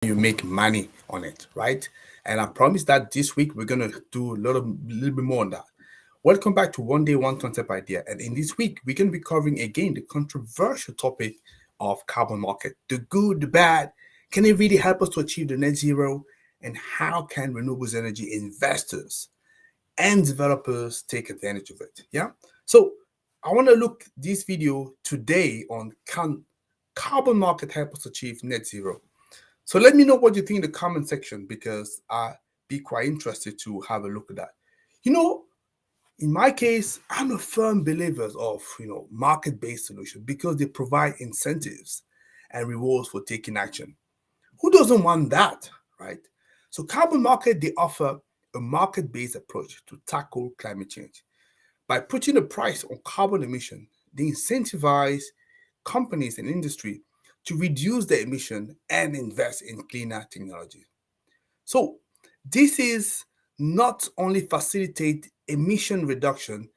you make money on it, right? And I promise that this week we're gonna do little bit more on that. Welcome back to One Day One Concept Idea, and in this week we're gonna be covering again the controversial topic of carbon market: the good, the bad. Can it really help us to achieve the net zero? And how can renewables energy investors and developers take advantage of it? Yeah. So I want to look this video today on can carbon market help us achieve net zero? So let me know what you think in the comment section because I'd be quite interested to have a look at that. You know, in my case, I'm a firm believer of market-based solutions because they provide incentives and rewards for taking action. Who doesn't want that, right? So carbon market they offer a market-based approach to tackle climate change. By putting a price on carbon emission, they incentivize companies and industry to reduce their emission and invest in cleaner technology. So this is not only facilitate emission reduction,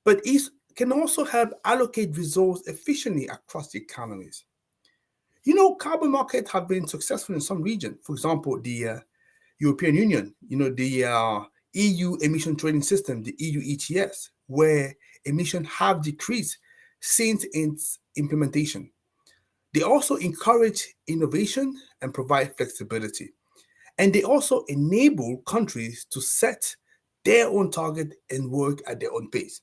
but it can also help allocate resources efficiently across the economies. Carbon markets have been successful in some regions. For example, the European Union, the EU emission trading system, the EU ETS, where emissions have decreased since its implementation. They also encourage innovation and provide flexibility. And they also enable countries to set their own target and work at their own pace.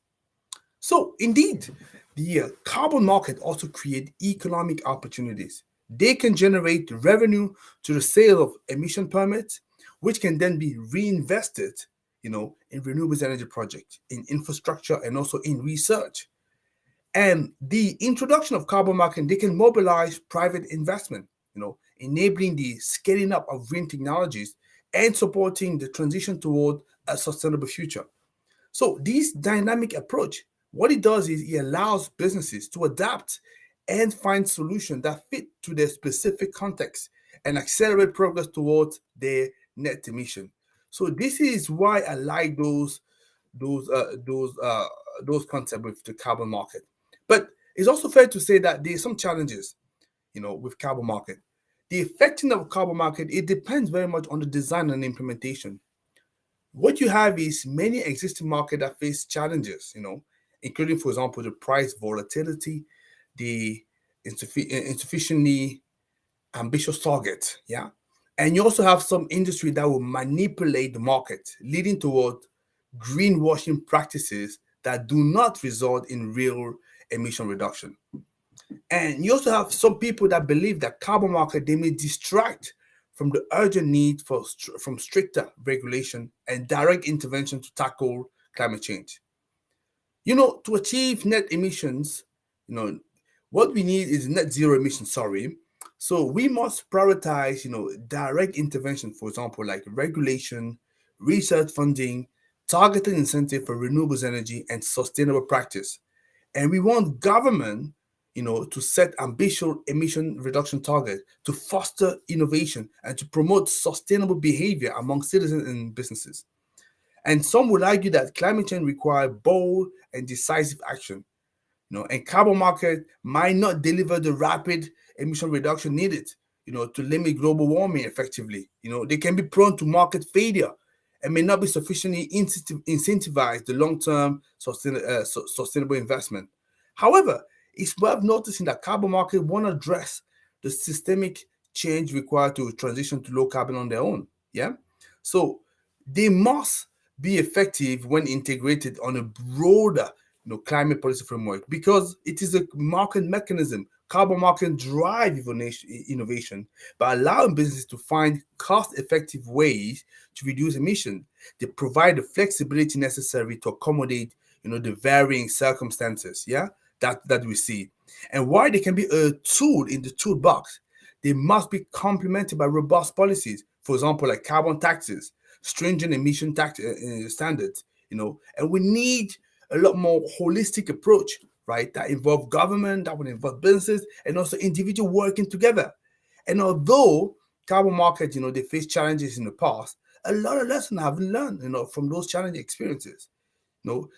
So, indeed, the carbon market also create economic opportunities. They can generate revenue to the sale of emission permits, which can then be reinvested, in renewables energy projects, in infrastructure, and also in research. And the introduction of carbon market, they can mobilize private investment, enabling the scaling up of green technologies and supporting the transition toward a sustainable future. So this dynamic approach, what it does is it allows businesses to adapt and find solutions that fit to their specific context and accelerate progress towards their net emission. So this is why I like those uh, those uh, those concepts with the carbon market. But it's also fair to say that there's some challenges, with carbon market. The effecting of carbon market it depends very much on the design and implementation. What you have is many existing markets that face challenges, including, for example, the price volatility, the insufficiently ambitious target, yeah. And you also have some industry that will manipulate the market, leading toward greenwashing practices that do not result in real emission reduction. And you also have some people that believe that carbon market they may distract from the urgent need from stricter regulation and direct intervention to tackle climate change. To achieve net emissions, you know, what we need is net zero emissions, sorry. So we must prioritize, direct intervention, for example, like regulation, research funding, targeted incentive for renewables energy and sustainable practice. And we want government, to set ambitious emission reduction targets to foster innovation and to promote sustainable behavior among citizens and businesses. And some would argue that climate change requires bold and decisive action. And carbon market might not deliver the rapid emission reduction needed, to limit global warming effectively. They can be prone to market failure and may not be sufficiently incentivize the long-term sustainable investment. However, it's worth noticing that carbon market won't address the systemic change required to transition to low carbon on their own. Yeah, so they must be effective when integrated on a broader climate policy framework because it is a market mechanism. Carbon market drive innovation by allowing businesses to find cost-effective ways to reduce emissions. They provide the flexibility necessary to accommodate, the varying circumstances, yeah, that we see. And while they can be a tool in the toolbox, they must be complemented by robust policies. For example, like carbon taxes, stringent emission tax standards, and we need a lot more holistic approach, right? That involve government, that would involve businesses, and also individual working together. And although carbon markets, they face challenges in the past, a lot of lessons have been learned, from those challenging experiences.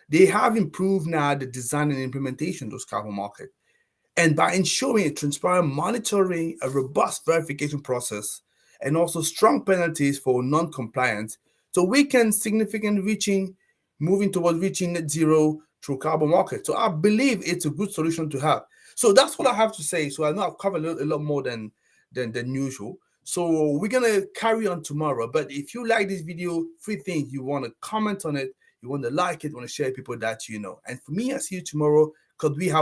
They have improved now the design and implementation of those carbon markets. And by ensuring transparent monitoring, a robust verification process, and also strong penalties for non-compliance, so we can significantly moving towards reaching net zero through carbon market. So I believe it's a good solution to have. So that's what I have to say. So I know I've covered a lot more than usual. So we're gonna carry on tomorrow. But if you like this video, three things: you want to comment on it, you want to like it, want to share with people that you know. And for me, I see you tomorrow because we have